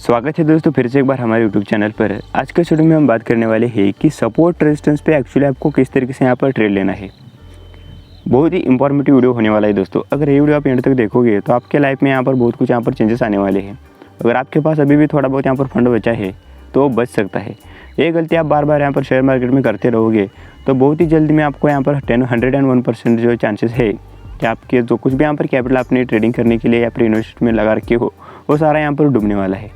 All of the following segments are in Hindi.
स्वागत है दोस्तों फिर से एक बार हमारे यूट्यूब चैनल पर। आज के वीडियो में हम बात करने वाले हैं कि सपोर्ट रेजिस्टेंस पे एक्चुअली आपको किस तरीके से यहाँ पर ट्रेड लेना है। बहुत ही इंफॉर्मेटिव वीडियो होने वाला है दोस्तों। अगर ये वीडियो आप एंड तक देखोगे तो आपके लाइफ में यहाँ पर बहुत कुछ यहाँ पर चेंजेस आने वाले हैं। अगर आपके पास अभी भी थोड़ा बहुत यहाँ पर फंड बचा है तो बच सकता है। ये गलती आप बार बार यहाँ पर शेयर मार्केट में करते रहोगे तो बहुत ही जल्दी में आपको यहाँ पर 101% जो चांसेस है कि आपके जो कुछ भी यहाँ पर कैपिटल आपने ट्रेडिंग करने के लिए या फिर इन्वेस्टमेंट में लगा रखे हो वो सारा यहाँ पर डूबने वाला है।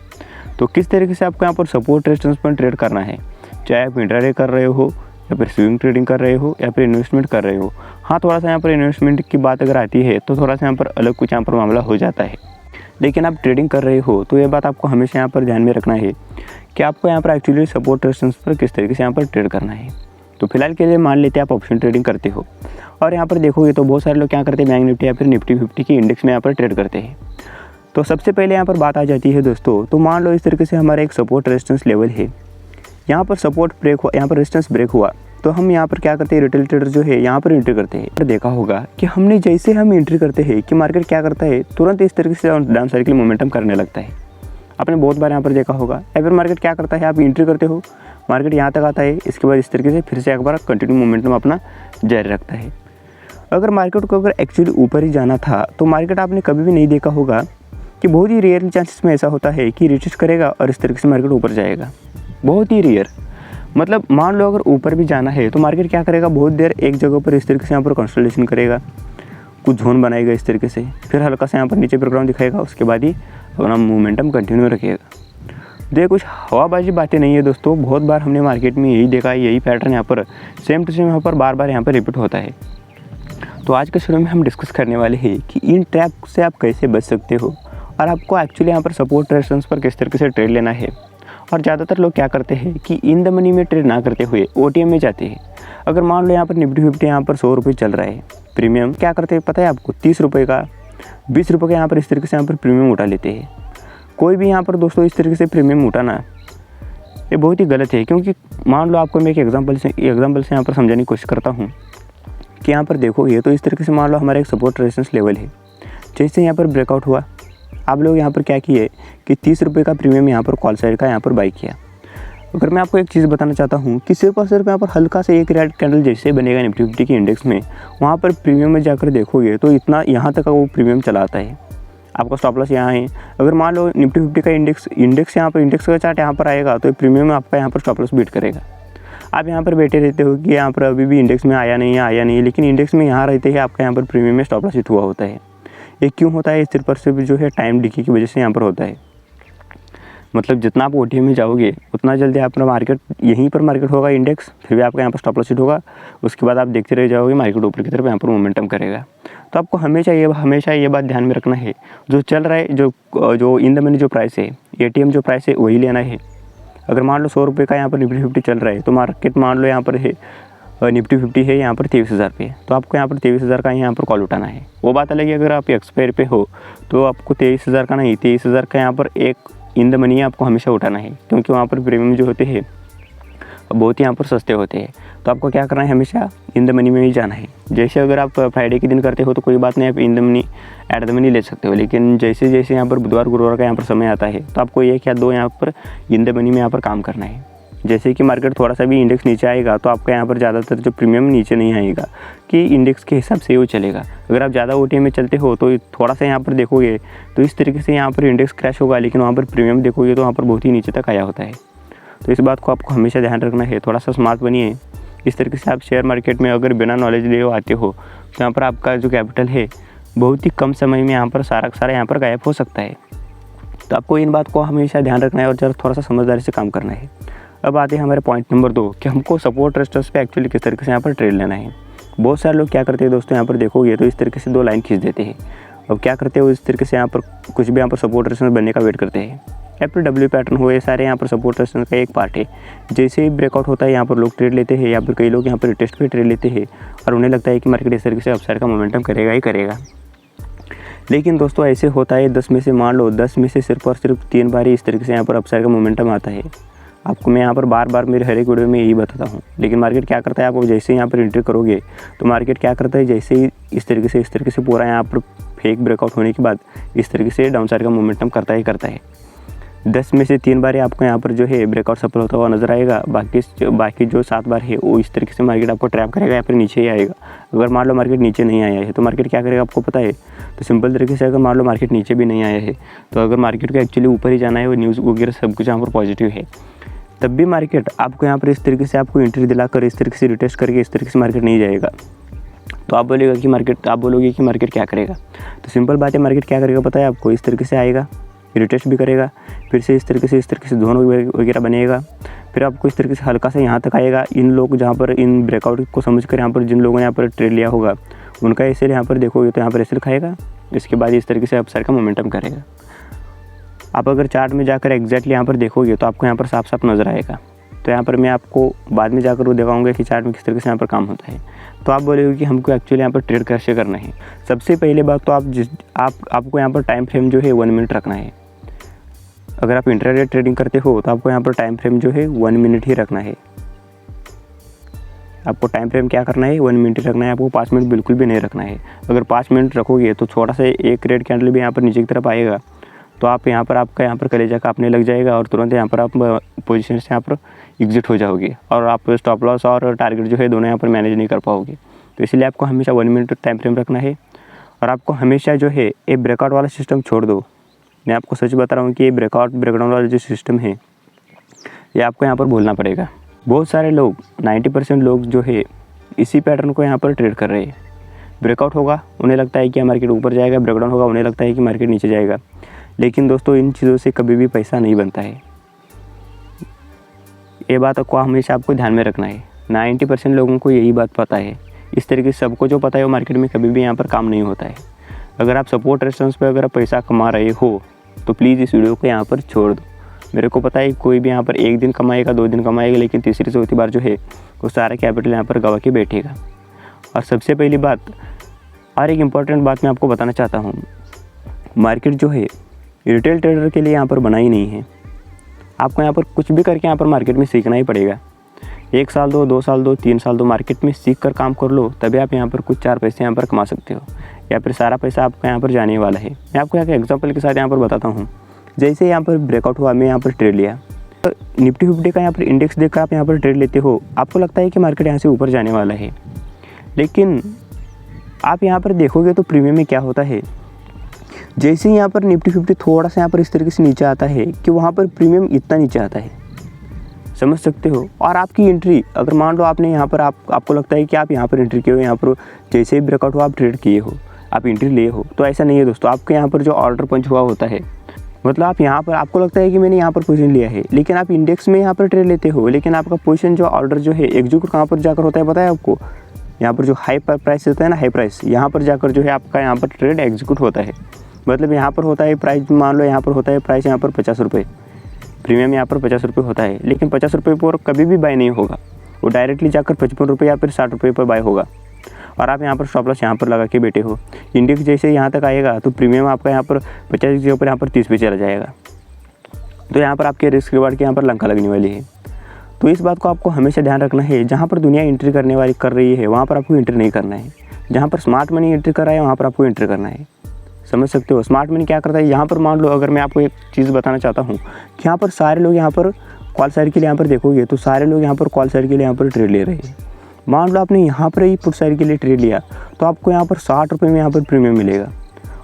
तो किस तरीके से आपको यहाँ पर सपोर्ट रेजिस्टेंस पर ट्रेड करना है, चाहे आप इंट्राडे कर रहे हो या फिर स्विंग ट्रेडिंग कर रहे हो या फिर इन्वेस्टमेंट कर रहे हो। हाँ, थोड़ा सा यहाँ पर इन्वेस्टमेंट की बात अगर आती है तो थोड़ा सा यहाँ पर अलग कुछ यहाँ पर मामला हो जाता है। लेकिन आप ट्रेडिंग कर रहे हो तो ये बात आपको हमेशा यहाँ पर ध्यान में रखना है कि आपको यहाँ पर एक्चुअली सपोर्ट रेजिस्टेंस पर किस तरीके से यहाँ पर ट्रेड करना है। तो फिलहाल के लिए मान लेते हैं आप ऑप्शन ट्रेडिंग करते हो और यहाँ पर देखोगे तो बहुत सारे लोग क्या करते हैं, बैंक निफ्टी या फिर निफ्टी 50 की इंडेक्स में यहाँ पर ट्रेड करते हैं। तो सबसे पहले यहाँ पर बात आ जाती है दोस्तों, तो मान लो इस तरीके से हमारा एक सपोर्ट रेजिस्टेंस लेवल है, यहाँ पर सपोर्ट ब्रेक हुआ, यहाँ पर रेजिस्टेंस ब्रेक हुआ तो हम यहाँ पर क्या करते हैं, रिटेल ट्रेडर जो है यहाँ पर एंट्री करते हैं। देखा होगा कि हमने जैसे हम एंट्री करते हैं कि मार्केट क्या करता है, तुरंत इस तरीके से डाउन साइकिल मोमेंटम करने लगता है। आपने बहुत बार यहाँ पर देखा होगा। या फिर मार्केट क्या करता है, आप एंट्री करते हो, मार्केट यहाँ तक आता है, इसके बाद इस तरीके से फिर से एक बार कंटिन्यू मोमेंटम अपना जारी रखता है। अगर मार्केट को अगर एक्चुअली ऊपर ही जाना था तो मार्केट आपने कभी भी नहीं देखा होगा कि बहुत ही रेयर चांसेस में ऐसा होता है कि रिटेस्ट करेगा और इस तरीके से मार्केट ऊपर जाएगा। बहुत ही रेयर, मतलब मान लो अगर ऊपर भी जाना है तो मार्केट क्या करेगा, बहुत देर एक जगह पर इस तरीके से यहाँ पर कंसोलिडेशन करेगा, कुछ जोन बनाएगा इस तरीके से, फिर हल्का सा यहाँ पर नीचे बैकग्राउंड दिखाएगा, उसके बाद ही अपना मोमेंटम कंटिन्यू रखेगा। देखिए कुछ हवाबाजी बातें नहीं है दोस्तों, बहुत बार हमने मार्केट में यही देखा है, यही पैटर्न यहाँ पर सेम टू सेम यहाँ पर बार बार यहाँ पर रिपीट होता है। तो आज के शुरू में हम डिस्कस करने वाले हैं कि इन ट्रैप से आप कैसे बच सकते हो और आपको एक्चुअली यहाँ पर सपोर्ट रेजिस्टेंस पर किस तरीके से ट्रेड लेना है। और ज़्यादातर लोग क्या करते हैं कि इन द मनी में ट्रेड ना करते हुए ओटीएम में जाते हैं। अगर मान लो यहाँ पर निफ्टी 50 यहाँ पर 100 रुपये चल रहा है, प्रीमियम क्या करते हैं पता है आपको, 30 रुपये का 20 रुपये का यहाँ पर इस तरीके से यहाँ पर प्रीमियम उठा लेते हैं। कोई भी यहाँ पर दोस्तों इस तरीके से प्रीमियम उठाना ये बहुत ही गलत है, क्योंकि मान लो आपको मैं एक एग्जाम्पल से यहाँ पर समझाने की कोशिश करता हूँ कि यहाँ पर देखोगे तो इस तरीके से मान लो हमारा एक सपोर्ट रेजिस्टेंस लेवल है, जैसे यहाँ पर ब्रेकआउट हुआ आप लोग यहाँ पर क्या किए कि 30 रुपये का प्रीमियम यहाँ पर कॉल साइड का यहाँ पर बाई किया। अगर मैं आपको एक चीज़ बताना चाहता हूँ कि सिर्फ और सिर्फ यहाँ पर हल्का से एक रेड कैंडल जैसे बनेगा निफ्टी 50 की इंडेक्स में, वहाँ पर प्रीमियम में जाकर देखोगे तो इतना यहाँ तक का वो प्रीमियम चला आता है। आपका स्टॉप लॉस यहाँ है। अगर मान लो निफ्टी 50 का इंडेक्स यहाँ पर इंडेक्स का चार्ट यहाँ पर आएगा तो प्रीमियम आपका यहाँ पर स्टॉप लॉस बीट करेगा। आप यहाँ पर बैठे रहते हो कि यहाँ पर अभी भी इंडेक्स में आया नहीं, लेकिन इंडेक्स में यहाँ रहते ही आपका यहाँ पर प्रीमियम में स्टॉप लॉस हिट हुआ होता है। ये क्यों होता है, सिर्फ और सिर्फ जो है टाइम डिके की वजह से यहाँ पर होता है। मतलब जितना आप ओटीएम में जाओगे उतना जल्दी आपका मार्केट यहीं पर मार्केट होगा इंडेक्स, फिर भी आपका यहाँ पर स्टॉप लॉस हिट होगा, उसके बाद आप देखते रह जाओगे मार्केट ऊपर की तरफ यहाँ पर मोमेंटम करेगा। तो आपको हमेशा ये बात ध्यान में रखना है, जो चल रहा है, जो इन द मनी जो प्राइस है, एटीएम जो प्राइस है वही लेना है। अगर मान लो 100 रुपये का यहाँ पर निफ्टी 50 चल रहा है तो मार्केट मान लो यहाँ पर है निफ्टी 50 है यहाँ पर 23,000 पे, तो आपको यहाँ पर 23,000 का यहाँ पर कॉल उठाना है। वो बात अलग है अगर आप एक्सपायर पे हो तो आपको 23,000 का नहीं, 23,000 का यहाँ पर एक इन द मनी आपको हमेशा उठाना है, क्योंकि वहाँ पर प्रीमियम जो होते हैं बहुत ही यहाँ पर सस्ते होते हैं। तो आपको क्या करना है, हमेशा इन द मनी में ही जाना है। जैसे अगर आप फ्राइडे के दिन करते हो तो कोई बात नहीं, आप in the money at the money ले सकते हो, लेकिन जैसे जैसे यहाँ पर बुधवार गुरुवार का यहाँ पर समय आता है तो आपको एक या दो यहाँ पर इन द मनी में यहाँ पर काम करना है। जैसे कि मार्केट थोड़ा सा भी इंडेक्स नीचे आएगा तो आपका यहाँ पर ज़्यादातर जो प्रीमियम नीचे नहीं आएगा कि इंडेक्स के हिसाब से वो चलेगा। अगर आप ज़्यादा ओटीएम में चलते हो तो थोड़ा सा यहाँ पर देखोगे तो इस तरीके से यहाँ पर इंडेक्स क्रैश होगा, लेकिन वहाँ पर प्रीमियम देखोगे तो वहाँ पर बहुत ही नीचे तक आया होता है। तो इस बात को आपको हमेशा ध्यान रखना है, थोड़ा सा स्मार्ट बनिए। इस तरीके से आप शेयर मार्केट में अगर बिना नॉलेज लिए आते हो तो यहाँ पर आपका जो कैपिटल है बहुत ही कम समय में यहाँ पर सारा यहाँ पर गायब हो सकता है। तो आपको इन बात को हमेशा ध्यान रखना है और जरा थोड़ा सा समझदारी से काम करना है। अब आते हैं हमारे पॉइंट नंबर 2 कि हमको सपोर्ट रेजिस्टेंस पे एक्चुअली किस तरीके से यहाँ पर ट्रेड लेना है। बहुत सारे लोग क्या करते हैं दोस्तों, यहाँ पर देखोगे तो इस तरीके से 2 लाइन खींच देते हैं। अब क्या करते हो, इस तरीके से यहाँ पर कुछ भी यहाँ पर सपोर्ट रेजिस्टेंस बनने का वेट करते हैं, या फिर डब्ल्यू पैटर्न हो, ये सारे यहाँ पर सपोर्ट रेजिस्टेंस का एक पार्ट है। जैसे ही ब्रेकआउट होता है यहाँ पर लोग ट्रेड लेते हैं, या फिर कई लोग यहाँ पर टेस्ट पे ट्रेड लेते हैं और उन्हें लगता है कि मार्केट इस तरीके से अपसाइड का मोमेंटम करेगा ही करेगा। लेकिन दोस्तों ऐसे होता है 10 में से मान लो 10 में से सिर्फ और सिर्फ 3 बार ही इस तरीके से यहाँ पर अपसाइड का मोमेंटम आता है। आपको मैं यहाँ पर बार बार मेरे हर एक वीडियो में यही बताता हूँ। लेकिन मार्केट क्या करता है, आप जैसे ही यहाँ पर एंट्री करोगे तो मार्केट क्या करता है, जैसे ही इस तरीके से पूरा यहाँ पर फेक ब्रेकआउट होने के बाद इस तरीके से डाउन साइड का मोमेंटम करता ही करता है। 10 में से 3 बार ही आपको यहाँ पर जो है ब्रेकआउट सफल होता हुआ नजर आएगा। बाकी जो 7 बार है वो इस तरीके से मार्केट आपको ट्रैप करेगा या फिर नीचे ही आएगा। अगर मान लो मार्केट नीचे नहीं आया है तो मार्केट क्या करेगा आपको पता है। तो सिंपल तरीके से अगर मान लो मार्केट नीचे भी नहीं आया है तो अगर मार्केट को एक्चुअली ऊपर ही जाना है, वो न्यूज़ वगैरह सब कुछ यहाँ पर पॉजिटिव है, तब भी मार्केट आपको यहाँ पर इस तरीके से आपको एंट्री दिलाकर इस तरीके से रिटेस्ट करके इस तरीके से मार्केट नहीं जाएगा। तो आप बोलोगे कि मार्केट क्या करेगा। तो सिंपल बात है, मार्केट क्या करेगा पता है आपको, इस तरीके से आएगा, रिटेस्ट भी करेगा, फिर से इस तरीके से जोन वगैरह बनेगा, फिर आपको इस तरीके से हल्का सा यहाँ तक आएगा। इन लोग जहाँ पर इन ब्रेकआउट को समझकर यहाँ पर जिन लोगों ने यहाँ पर ट्रेड लिया होगा उनका एसएल यहाँ पर देखोगे तो यहाँ पर एसएल खाएगा। इसके बाद इस तरीके से अपसाइड का मोमेंटम करेगा। आप अगर चार्ट में जाकर एग्जैक्टली यहाँ पर देखोगे तो आपको यहाँ पर साफ साफ नज़र आएगा। तो यहाँ पर मैं आपको बाद में जाकर वो दिखाऊंगा कि चार्ट में किस तरीके से यहाँ पर काम होता है। तो आप बोलोगे कि हमको एक्चुअली यहाँ पर ट्रेड कैसे करना है। सबसे पहले बात तो आपको यहाँ पर टाइम फ्रेम जो है 1 मिनट रखना है। अगर आप इंट्राडे ट्रेडिंग करते हो तो आपको यहाँ पर टाइम फ्रेम जो है 1 मिनट ही रखना है। आपको टाइम फ्रेम क्या करना है, 1 मिनट ही रखना है। आपको 5 मिनट बिल्कुल भी नहीं रखना है। अगर 5 मिनट रखोगे तो छोटा सा एक रेड कैंडल भी यहाँ पर नीचे की तरफ आएगा तो आप यहाँ पर आपका यहाँ पर कलेजा कांपने लग जाएगा और तुरंत यहाँ पर आप पोजीशन से यहाँ पर एग्जिट हो जाओगे और आप स्टॉप लॉस और टारगेट जो है दोनों यहाँ पर मैनेज नहीं कर पाओगे। तो इसलिए आपको हमेशा 1 मिनट टाइम फ्रेम रखना है और आपको हमेशा जो है ये ब्रेकआउट वाला सिस्टम छोड़ दो। मैं आपको सच बता रहा हूँ कि ये ब्रेकडाउन वाला जो सिस्टम है ये आपको यहाँ पर भूलना पड़ेगा। बहुत सारे लोग 90% लोग जो है इसी पैटर्न को यहाँ पर ट्रेड कर रहे हैं। ब्रेकआउट होगा उन्हें लगता है कि मार्केट ऊपर जाएगा, ब्रेकडाउन होगा उन्हें लगता है कि मार्केट नीचे जाएगा। लेकिन दोस्तों इन चीज़ों से कभी भी पैसा नहीं बनता है। ये बात को हमेशा आपको ध्यान में रखना है। 90% लोगों को यही बात पता है। इस तरीके से सबको जो पता है वो मार्केट में कभी भी यहाँ पर काम नहीं होता है। अगर आप सपोर्ट रेजिस्टेंस पे अगर आप पैसा कमा रहे हो तो प्लीज़ इस वीडियो को यहाँ पर छोड़ दो। मेरे को पता है कोई भी यहाँ पर 1 दिन कमाएगा, 2 दिन कमाएगा, लेकिन तीसरी चौथी बार जो है वो सारा कैपिटल यहाँ पर गवा के बैठेगा। और सबसे पहली बात और एक इम्पॉर्टेंट बात मैं आपको बताना चाहता हूँ, मार्केट जो है रिटेल ट्रेडर के लिए यहाँ पर बना ही नहीं है। आपको यहाँ पर कुछ भी करके यहाँ पर मार्केट में सीखना ही पड़ेगा। 1 साल दो, 2 साल दो, 3 साल दो, मार्केट में सीख कर काम कर लो, तभी आप यहाँ पर कुछ 4 पैसे यहाँ पर कमा सकते हो या फिर सारा पैसा आपका यहाँ पर जाने वाला है। मैं आपको यहाँ के एग्जांपल के साथ यहाँ पर बताता हूँ। जैसे यहाँ पर ब्रेकआउट हुआ, मैं यहाँ पर ट्रेड लिया, तो निफ्टी 50 का यहाँ पर इंडेक्स देखकर आप यहाँ पर ट्रेड लेते हो, आपको लगता है कि मार्केट यहाँ से ऊपर जाने वाला है, लेकिन आप यहाँ पर देखोगे तो प्रीमियम में क्या होता है। जैसे यहाँ पर निफ्टी 50 थोड़ा सा यहाँ पर इस तरीके से नीचे आता है कि वहाँ पर प्रीमियम इतना नीचे आता है, समझ सकते हो। और आपकी एंट्री अगर मान लो आपने यहाँ पर आपको लगता है कि आप यहाँ पर एंट्री किए हो, यहाँ पर जैसे ही ब्रेकआउट हुआ आप ट्रेड किए हो, आप एंट्री लिए हो, तो ऐसा नहीं है दोस्तों। आपके यहाँ पर जो ऑर्डर पंच हुआ होता है, मतलब आप यहाँ पर आपको लगता है कि मैंने यहाँ पर पोजीशन लिया है, लेकिन आप इंडेक्स में यहाँ पर ट्रेड लेते हो, लेकिन आपका पोजीशन जो ऑर्डर जो है एग्जीक्यूट कहाँ पर जाकर होता है पता है आपको। यहाँ पर जो हाई प्राइस होता है ना, हाई प्राइस, यहाँ पर जाकर जो है आपका यहाँ पर ट्रेड एग्जीक्यूट होता है। मतलब यहाँ पर होता है प्राइस, मान लो यहाँ पर होता है प्राइस यहाँ पर 50 रुपये, प्रीमियम यहाँ पर 50 रुपये होता है, लेकिन 50 रुपये पर कभी भी बाय नहीं होगा, वो डायरेक्टली जाकर 55 रुपये या फिर 60 रुपये पर बाय होगा। और आप यहाँ पर स्टॉप लॉस यहाँ पर लगा के बैठे हो। इंडेक्स जैसे यहाँ तक आएगा तो प्रीमियम आपका यहाँ पर 50 के ऊपर यहाँ पर 30 पे चला जाएगा। तो यहाँ पर आपके रिस्क रिवार्ड की यहाँ पर लंका लगने वाली है। तो इस बात को आपको हमेशा ध्यान रखना है। जहाँ पर दुनिया एंट्री कर रही है वहाँ पर आपको एंट्री नहीं करना है। जहाँ पर स्मार्ट मनी एंट्री कर रहा है वहाँ पर आपको एंट्री करना है, समझ सकते हो। स्मार्ट मनी क्या करता है, यहाँ पर मान लो अगर मैं आपको एक चीज़ बताना चाहता हूँ कि यहाँ पर सारे लोग यहाँ पर कॉल साइड के लिए यहाँ पर देखोगे तो सारे लोग यहाँ पर कॉल साइड के लिए यहाँ पर ट्रेड ले रहे हैं। मान लो आपने यहाँ पर ही पुट साइड के लिए ट्रेड लिया तो आपको यहाँ पर 60 रुपये में यहाँ पर प्रीमियम मिलेगा।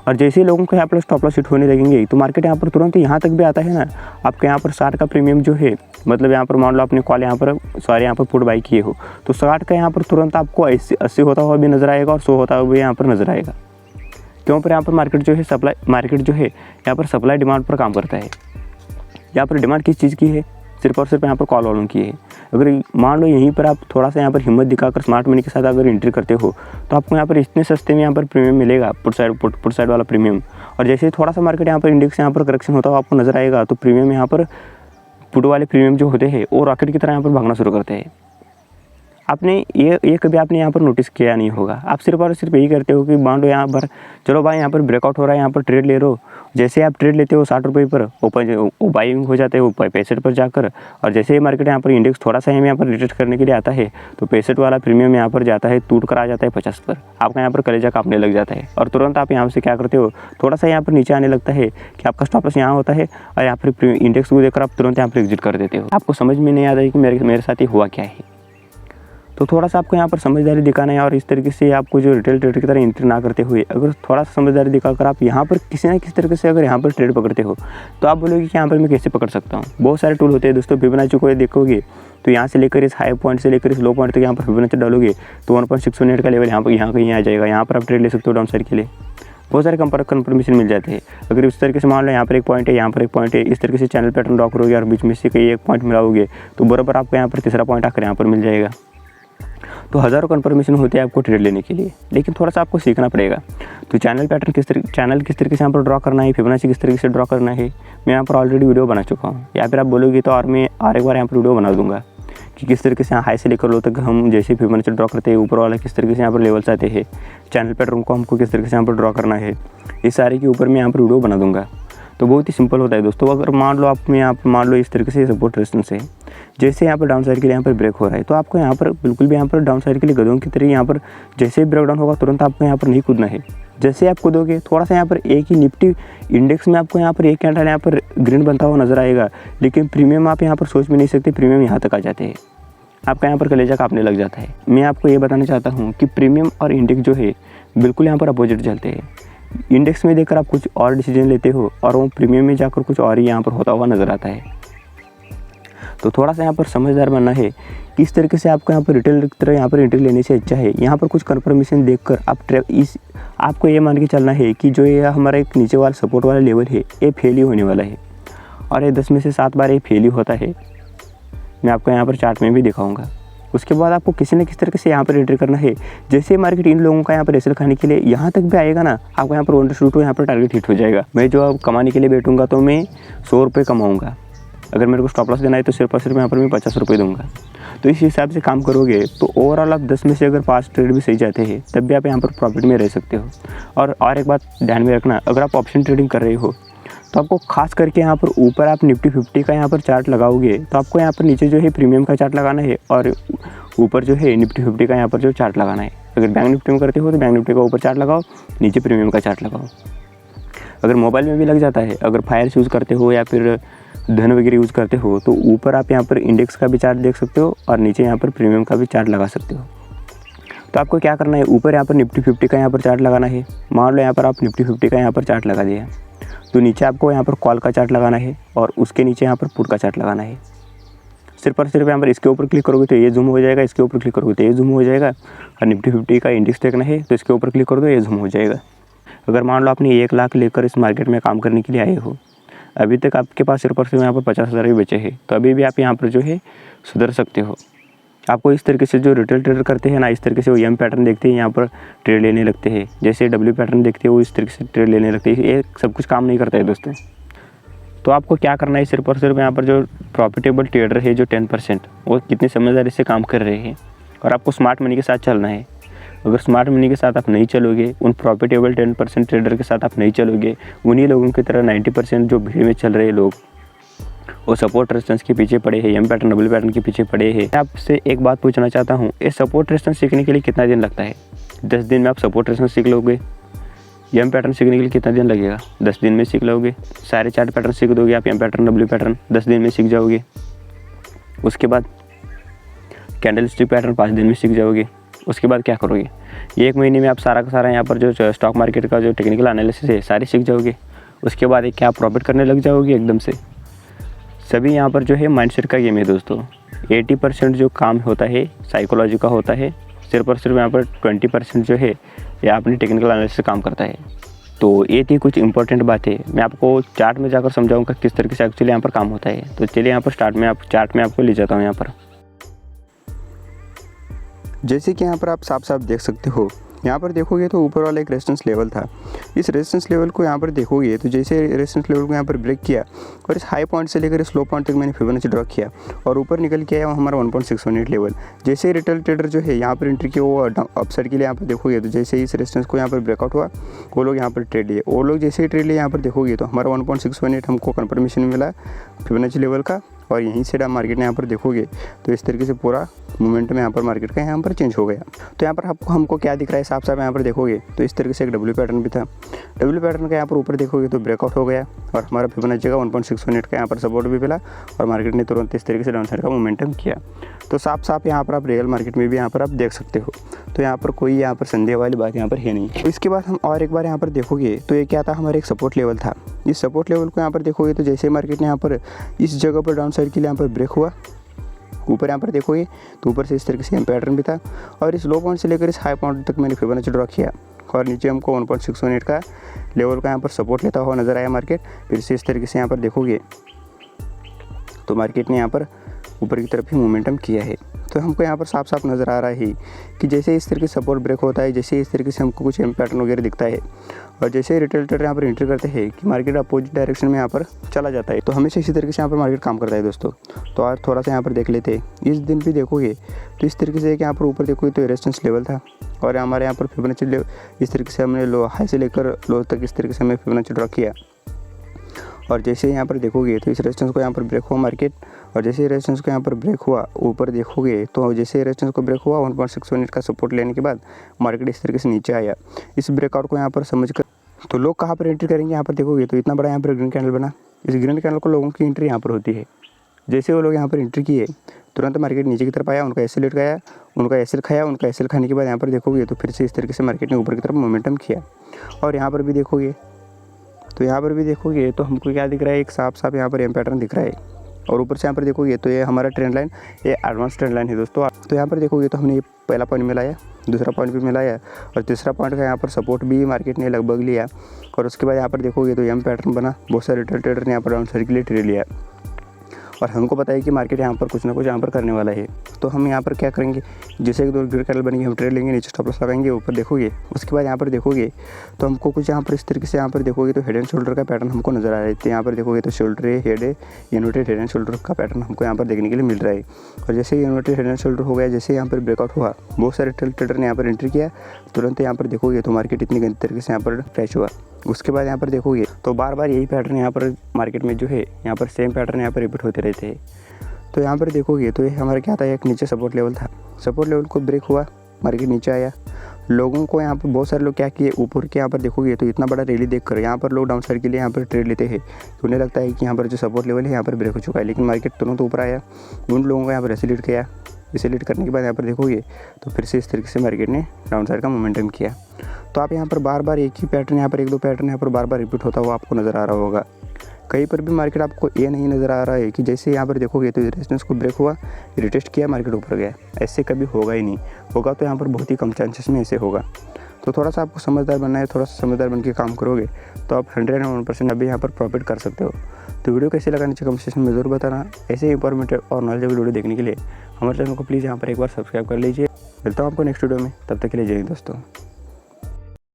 और जैसे ही लोगों को यहाँ पर स्टॉप लॉस हिट होने लगेंगे तो मार्केट यहाँ पर तुरंत यहाँ तक भी आता है ना, आपके यहाँ पर 60 का प्रीमियम जो है, मतलब यहाँ पर मान लो आपने कॉल यहाँ पर पुट बाई किए हो तो 60 का यहाँ पर तुरंत आपको 80 होता हुआ भी नज़र आएगा और 100 होता हुआ भी यहाँ पर नज़र आएगा। क्यों पर यहाँ पर मार्केट जो है यहाँ पर सप्लाई डिमांड पर काम करता है। यहाँ पर डिमांड किस चीज़ की है, सिर्फ और सिर्फ यहाँ पर कॉल वालों की है। अगर मान लो यहीं पर आप थोड़ा सा यहाँ पर हिम्मत दिखाकर स्मार्ट मनी के साथ अगर एंट्री करते हो तो आपको यहाँ पर इतने सस्ते में यहाँ पर प्रीमियम मिलेगा, पुट साइड वाला प्रीमियम। और जैसे थोड़ा सा मार्केट यहाँ पर इंडेक्स यहाँ पर करेक्शन होता हुआ आपको नज़र आएगा तो प्रीमियम यहाँ पर पुट वाले प्रीमियम जो होते हैं वो रॉकेट की तरह यहाँ पर भागना शुरू करते हैं। आपने ये कभी आपने यहाँ पर नोटिस किया नहीं होगा। आप सिर्फ और सिर्फ यही करते हो कि मान लो यहाँ पर चलो भाई यहाँ पर ब्रेकआउट हो रहा है, यहाँ पर ट्रेड ले लो। जैसे आप ट्रेड लेते हो 60 रुपये पर ओपन बाइंग हो जाते हो 65 पर जाकर, और जैसे ही मार्केट यहाँ पर इंडेक्स थोड़ा सा यहाँ पर रिटेस्ट करने के लिए आता है तो 65 वाला प्रीमियम यहाँ पर जाता है, टूट कर आ जाता है 50 पर। आपका यहाँ पर कलेजा कांपने लग जाता है और तुरंत आप यहाँ से क्या करते हो, थोड़ा सा यहाँ पर नीचे आने लगता है कि आपका स्टॉप लॉस यहाँ होता है और यहाँ पर इंडेक्स को देखकर आप तुरंत यहाँ पर एग्जिट कर देते हो। आपको समझ में नहीं आता है कि मेरे साथ ये हुआ क्या है। तो थोड़ा सा आपको यहाँ पर समझदारी दिखाना है और इस तरीके से आपको जो रिटेल ट्रेड की तरह एंट्री ना करते हुए अगर थोड़ा सा समझदारी दिखाकर आप यहाँ पर किसी ना किसी तरीके से अगर यहाँ पर ट्रेड पकड़ते हो तो आप बोलोगे कि यहाँ पर मैं कैसे पकड़ सकता हूँ। बहुत सारे टूल होते हैं दोस्तों। फिबोनाची को देखोगे तो यहाँ से लेकर इस हाई पॉइंट से लेकर इस लो पॉइंट तक यहाँ पर फिबोनाची डालोगे तो 1.618 का लेवल यहाँ कहीं आ जाएगा। यहाँ पर आप ट्रेड ले सकते हो डाउन साइड के लिए। बहुत सारे कंफर्मेशन मिल जाते हैं। अगर इस तरीके से मान लो यहाँ पर एक पॉइंट है, यहाँ पर एक पॉइंट है, इस तरीके से चैनल पैटर्न ड्रॉ करोगे और बीच में से कहीं एक पॉइंट मिलाओगे तो बराबर आपको यहाँ पर तीसरा पॉइंट आकर यहाँ पर मिल जाएगा। तो हज़ारों कंफर्मेशन होते हैं आपको ट्रेड लेने के लिए, लेकिन थोड़ा सा आपको सीखना पड़ेगा। तो चैनल पैटर्न किस तरीके से यहाँ पर ड्रॉ करना है, फिबोनाची किस तरीके से ड्रॉ करना है, मैं यहाँ पर ऑलरेडी वीडियो बना चुका हूँ। या फिर आप बोलोगे तो और मैं और एक बार यहाँ पर वीडियो बना दूंगा कि किस तरीके से हाई से लेकर लो तक हम जैसे फिबोनाची ड्रॉ करते हैं ऊपर वाला किस तरीके से यहाँ पर लेवल्स आते हैं, चैनल पैटर्न को हमको किस तरीके से यहाँ पर ड्रॉ करना है, इस सारे के ऊपर मैं यहाँ पर वीडियो बना दूंगा। तो बहुत ही सिंपल होता है दोस्तों। अगर मान लो आप यहाँ पर मान लो इस तरीके से सपोर्ट रेजिस्टेंस है, जैसे यहाँ पर डाउन साइड के लिए यहाँ पर ब्रेक हो रहा है तो आपको यहाँ पर बिल्कुल भी यहाँ पर डाउन साइड के लिए गधों की तरह यहाँ पर जैसे ही ब्रेक डाउन होगा तुरंत आपको यहाँ पर नहीं कूदना है। जैसे आप कूदोगे थोड़ा सा यहाँ पर एक ही निफ्टी इंडेक्स में आपको यहाँ पर एक कैंडल यहाँ पर ग्रीन बनता हुआ नजर आएगा, लेकिन प्रीमियम आप यहाँ पर सोच भी नहीं सकते, प्रीमियम यहाँ तक आ जाते हैं। आपका यहाँ पर कलेजा कांपने लग जाता है। मैं आपको ये बताना चाहता हूँ कि प्रीमियम और इंडेक्स जो है बिल्कुल यहाँ पर अपोजिट चलते हैं। इंडेक्स में देखकर आप कुछ और डिसीजन लेते हो और वो प्रीमियम में जाकर कुछ और ही यहाँ पर होता हुआ नज़र आता है। तो थोड़ा सा यहाँ पर समझदार बनना है कि इस तरीके से आपको यहाँ पर रिटेल की तरह यहाँ पर एंट्री लेने से अच्छा है यहाँ पर कुछ कंफर्मेशन देखकर आपको ये मान के चलना है कि जो ये हमारा एक नीचे वाला सपोर्ट वाला लेवल है ये फेल ही होने वाला है और ये 10 में से 7 बार ये फेल ही होता है। मैं आपको यहाँ पर चार्ट में भी दिखाऊंगा। उसके बाद आपको किसी न किसी तरीके से यहाँ पर एंट्री करना है। जैसे मार्केट इन लोगों का यहाँ पर एसएल खाने के लिए यहाँ तक भी आएगा ना, आपको यहाँ पर 1 यहाँ पर टारगेट हिट हो जाएगा। मैं जो अब कमाने के लिए बैठूंगा तो मैं 100 रुपये कमाऊँगा। अगर मेरे को स्टॉप लॉस देना है तो सिर्फ और सिर्फ यहाँ पर मैं 50 रुपये दूंगा। तो इस हिसाब से काम करोगे तो ओवरऑल आप 10 में से अगर 5 ट्रेड भी सही जाते हैं तब भी आप यहाँ पर प्रॉफिट में रह सकते हो। और एक बात ध्यान में रखना, अगर आप ऑप्शन ट्रेडिंग कर रहे हो तो आपको खास करके यहाँ पर ऊपर आप निफ्टी 50 का यहाँ पर चार्ट लगाओगे तो आपको यहाँ पर नीचे जो है प्रीमियम का चार्ट लगाना है और ऊपर जो है निफ्टी 50 का यहाँ पर जो चार्ट लगाना है। अगर बैंक निफ्टी में करते हो तो बैंक निफ्टी का ऊपर चार्ट लगाओ, नीचे प्रीमियम का चार्ट लगाओ। अगर मोबाइल में भी लग जाता है, अगर फायर यूज़ करते हो या फिर धन वगैरह यूज़ करते हो तो ऊपर आप यहाँ पर इंडेक्स का भी चार्ट देख सकते हो और नीचे यहाँ पर प्रीमियम का भी चार्ट लगा सकते हो। तो आपको क्या करना है, ऊपर यहाँ पर निफ्टी 50 का यहाँ पर चार्ट लगाना है। मान लो यहाँ पर आप निफ्टी 50 का यहाँ पर चार्ट लगा दिया तो नीचे आपको यहाँ पर कॉल का चार्ट लगाना है और उसके नीचे यहाँ पर पुट का चार्ट लगाना है। सिर्फ और सिर्फ यहाँ पर इसके ऊपर क्लिक करोगे तो ये जूम हो जाएगा, इसके ऊपर क्लिक करोगे तो ये जूम हो जाएगा। और निफ्टी 50 का इंडेक्स देखना है तो इसके ऊपर क्लिक करो तो ये जूम हो जाएगा। अगर मान लो आपने 1 लाख लेकर इस मार्केट में काम करने के लिए आए हो, अभी तक आपके पास सिर्फ और सिर्फ यहाँ पर 50,000 भी बचे हैं, तो अभी भी आप यहाँ पर जो है सुधर सकते हो। आपको इस तरीके से जो रिटेल ट्रेडर करते हैं ना, इस तरीके से वो एम पैटर्न देखते हैं यहाँ पर ट्रेड लेने लगते हैं, जैसे डब्ल्यू पैटर्न देखते हैं वो इस तरीके से ट्रेड लेने लगते हैं। ये सब कुछ काम नहीं करता है दोस्तों। तो आपको क्या करना है, सिर्फ और सिर्फ यहाँ पर जो प्रॉफिटेबल ट्रेडर है जो 10% वो कितनी समझदारी से काम कर रहे हैं और आपको स्मार्ट मनी के साथ चलना है। अगर स्मार्ट मनी के साथ आप नहीं चलोगे, उन प्रॉफिटेबल 10% ट्रेडर के साथ आप नहीं चलोगे, उन्हीं लोगों की तरह 90% जो भीड़ में चल रहे लोग वो सपोर्ट रेजिस्टेंस के पीछे पड़े हैं, एम पैटर्न डब्ल्यू पैटर्न के पीछे पड़े हैं। मैं आपसे एक बात पूछना चाहता हूँ, ये सपोर्ट रेजिस्टेंस सीखने के लिए कितना दिन लगता है? 10 दिन में आप सपोर्ट रेजिस्टेंस सीख लोगे। एम पैटर्न सीखने के लिए कितना दिन लगेगा? 10 दिन में सीख लोगे। सारे चार्ट पैटर्न सीख दोगे आप, एम पैटर्न डब्ल्यू पैटर्न 10 दिन में सीख जाओगे। उसके बाद कैंडल स्टिक पैटर्न 5 दिन में सीख जाओगे। उसके बाद क्या करोगे, 1 महीने में आप सारा का सारा यहाँ पर जो स्टॉक मार्केट का जो टेक्निकल एनालिसिस है सारे सीख जाओगे। उसके बाद क्या आप प्रॉफिट करने लग जाओगे एकदम से। सभी यहाँ पर जो है माइंडसेट का गेम है दोस्तों। 80% जो काम होता है साइकोलॉजी का होता है, सिर्फ और सिर्फ यहाँ पर 20% जो है ये अपनी टेक्निकल एनालिसिस से काम करता है। तो ये थी कुछ इंपॉर्टेंट बातें, मैं आपको चार्ट में जाकर समझाऊंगा किस तरीके से एक्चुअली यहाँ पर काम होता है। तो चलिए यहाँ पर चार्ट में आपको ले जाता हूँ। यहाँ पर जैसे कि यहाँ पर आप साफ साफ देख सकते हो, यहाँ पर देखोगे तो ऊपर वाला एक रेजिस्टेंस लेवल था। इस रेजिस्टेंस लेवल को यहाँ पर देखोगे तो जैसे रेजिस्टेंस लेवल को यहाँ पर ब्रेक किया और इस हाई पॉइंट से लेकर इस लो पॉइंट तक मैंने फिबोनाची ड्रॉ किया और ऊपर निकल के आया हमारा 1.618 लेवल। जैसे ही रिटेल ट्रेडर जो है यहाँ पर एंट्री किया वो अपसाइड के लिए यहाँ पर देखोगे तो जैसे ही इस रेजिस्टेंस को यहाँ पर ब्रेकआउट हुआ वो लोग यहाँ पर ट्रेड लिए। वो लोग जैसे ही ट्रेड लिए यहाँ पर देखोगे तो हमारा 1.618 हमको कन्फर्मेशन मिला फिबोनाची लेवल का और यहीं से मार्केट ने यहाँ पर देखोगे तो इस तरीके से पूरा मोमेंटम यहाँ पर मार्केट का यहाँ पर चेंज हो गया। तो यहाँ पर हमको क्या दिख रहा है साफ साफ यहाँ पर देखोगे तो इस तरीके से एक डब्ल्यू पैटर्न भी था। डब्ल्यू पैटर्न का यहाँ पर ऊपर देखोगे तो ब्रेकआउट हो गया और हमारा फिबोनाची का 1.618 का यहाँ पर सपोर्ट भी मिला और मार्केट ने तुरंत इस तरीके से डाउन साइड का मोमेंटम किया। तो साफ साफ यहाँ पर आप रियल मार्केट में भी यहाँ पर आप देख सकते हो। तो यहाँ पर कोई यहाँ पर संदेह वाली बात यहाँ पर है नहीं। तो इसके बाद हम और एक बार यहाँ पर देखोगे तो ये क्या था, हमारा एक सपोर्ट लेवल था। इस सपोर्ट लेवल को यहाँ पर देखोगे तो जैसे मार्केट ने यहाँ पर इस जगह पर डाउन साइड के लिए यहाँ पर ब्रेक हुआ ऊपर यहाँ पर देखोगे तो ऊपर से इस तरीके से पैटर्न भी था और इस लो पॉइंट से लेकर इस हाई पॉइंट तक मैंने फिबोनाची ड्रॉ किया और नीचे हमको 1.618 का लेवल का यहाँ पर सपोर्ट लेता हुआ नज़र आया मार्केट। फिर से इस तरीके से यहाँ पर देखोगे तो मार्केट ने यहाँ पर ऊपर की तरफ ही मोमेंटम किया है। तो हमको यहाँ पर साफ साफ नज़र आ रहा है कि जैसे इस तरीके से सपोर्ट ब्रेक होता है, जैसे इस तरीके से हमको कुछ पैटर्न वगैरह दिखता है और जैसे रिटेल ट्रेडर यहाँ पर एंट्री करते हैं कि मार्केट अपोजिट डायरेक्शन में यहाँ पर चला जाता है। तो हमेशा इसी तरीके से यहाँ पर मार्केट काम करता है दोस्तों। तो आज थोड़ा सा यहाँ पर देख लेते हैं। इस दिन भी देखोगे तो इस तरीके से यहाँ पर ऊपर देखोगे तो रेजिस्टेंस लेवल था और हमारे यहाँ पर फिबोनाची लेवल इस तरीके से हमने लो हाई से लेकर लो तक इस तरीके से हमें फिबोनाची ड्रॉ किया और जैसे यहाँ पर देखोगे तो इस रेजिस्टेंस को यहाँ पर ब्रेक हुआ मार्केट और जैसे रेजिस्टेंस को यहाँ पर ब्रेक हुआ ऊपर देखोगे तो जैसे रेजिस्टेंस को ब्रेक हुआ 1.618 का सपोर्ट लेने के बाद मार्केट इस तरीके से नीचे आया। इस ब्रेकआउट को यहाँ पर समझकर तो लोग कहाँ पर एंट्री करेंगे, यहाँ पर देखोगे तो इतना बड़ा यहाँ पर ग्रीन कैंडल बना। इस ग्रीन कैंडल को लोगों की एंट्री यहाँ पर होती है। जैसे वो लोग यहाँ पर एंट्री किए तुरंत मार्केट नीचे की तरफ आया, उनका एसएल लेट गया, उनका एसएल खाया, उनका एसएल खाने के बाद यहाँ पर देखोगे तो फिर से इस तरीके से मार्केट ने ऊपर की तरफ मोमेंटम किया। और यहाँ पर भी देखोगे तो हमको क्या दिख रहा है, एक साफ साफ यहाँ पर एम पैटर्न दिख रहा है और ऊपर से यहाँ पर देखोगे तो ये हमारा ट्रेंड लाइन, ये एडवांस ट्रेंड लाइन है दोस्तों। तो यहाँ पर देखोगे तो हमने ये पहला पॉइंट मिलाया, दूसरा पॉइंट भी मिलाया और तीसरा पॉइंट का यहाँ पर सपोर्ट भी मार्केट ने लगभग लिया और उसके बाद यहाँ पर देखोगे तो एम पैटर्न बना। बहुत सारे रिटेल ट्रेडर ने यहाँ पर डाउन साइड के लिए ट्रेड लिया और हमको पता है कि मार्केट यहाँ पर कुछ ना कुछ यहाँ पर करने वाला है। तो हम यहाँ पर क्या करेंगे, जैसे एक दो ग्रीन कैंडल बनेंगे हम ट्रेड लेंगे, नीचे स्टॉप लॉस लगाएंगे, ऊपर देखोगे उसके बाद यहाँ पर देखोगे तो हमको कुछ यहाँ पर इस तरीके से यहाँ पर देखोगे तो हेड एंड शोल्डर का पैटर्न हमको नजर आ रहा है। तो यहाँ पर देखोगे तो शोल्डर है, हेड है, इन्वर्टेड हेड एंड शोल्डर का पैटर्न हमको यहाँ पर देखने के लिए मिल रहा है। और जैसे इन्वर्टेड हेड एंड शोल्डर हो गया, जैसे यहाँ पर ब्रेकआउट हुआ, बहुत सारे ट्रेडर ने यहाँ पर एंट्री किया, तुरंत यहाँ पर देखोगे तो मार्केट इतनी गंदी तरीके से यहाँ पर क्रैश हुआ। उसके बाद यहाँ पर देखोगे तो बार बार यही पैटर्न यहाँ पर मार्केट में जो है यहाँ पर सेम पैटर्न यहाँ पर रिपीट होते रहते हैं। तो यहाँ पर देखोगे तो ये हमारा क्या था, एक नीचे सपोर्ट लेवल था, सपोर्ट लेवल को ब्रेक हुआ, मार्केट नीचे आया। लोगों को यहाँ पर बहुत सारे लोग क्या किए, ऊपर के यहाँ पर देखोगे तो इतना बड़ा रैली देखकर यहाँ पर लोग डाउन साइड के लिए यहाँ पर ट्रेड लेते हैं। तो उन्हें लगता है कि यहाँ पर जो सपोर्ट लेवल है यहाँ पर ब्रेक हो चुका है, लेकिन मार्केट तुरंत ऊपर आया, उन लोगों का यहाँ पर एसिलेट किया। एसिलेट करने के बाद यहाँ पर देखोगे तो फिर से इस तरीके से मार्केट ने डाउन साइड का मोमेंटम किया। तो आप यहाँ पर बार बार एक ही पैटर्न, यहाँ पर एक दो पैटर्न यहाँ पर बार बार रिपीट होता हुआ आपको नज़र आ रहा होगा। कहीं पर भी मार्केट आपको ये नहीं नज़र आ रहा है कि जैसे यहाँ पर देखोगे तो रेजिस्टेंस को ब्रेक हुआ, रिटेस्ट किया, मार्केट ऊपर गया। ऐसे कभी होगा ही नहीं, होगा तो यहाँ पर बहुत ही कम चांसेस में ऐसे होगा। तो थोड़ा सा आपको समझदार बनना है, थोड़ा सा समझदार बन के काम करोगे तो आप 101% अभी यहाँ पर प्रॉफिट कर सकते हो। तो वीडियो कैसे लगा नीचे कमेंट सेक्शन में ज़रूर बताना। ऐसे ही इंफॉर्मेटिव और नॉलेजेबल वीडियो देखने के लिए हमारे चैनल को प्लीज़ यहाँ पर एक बार सब्सक्राइब कर लीजिए। मिलता हूँ आपको नेक्स्ट वीडियो में, तब तक के लिए जय हिंद दोस्तों।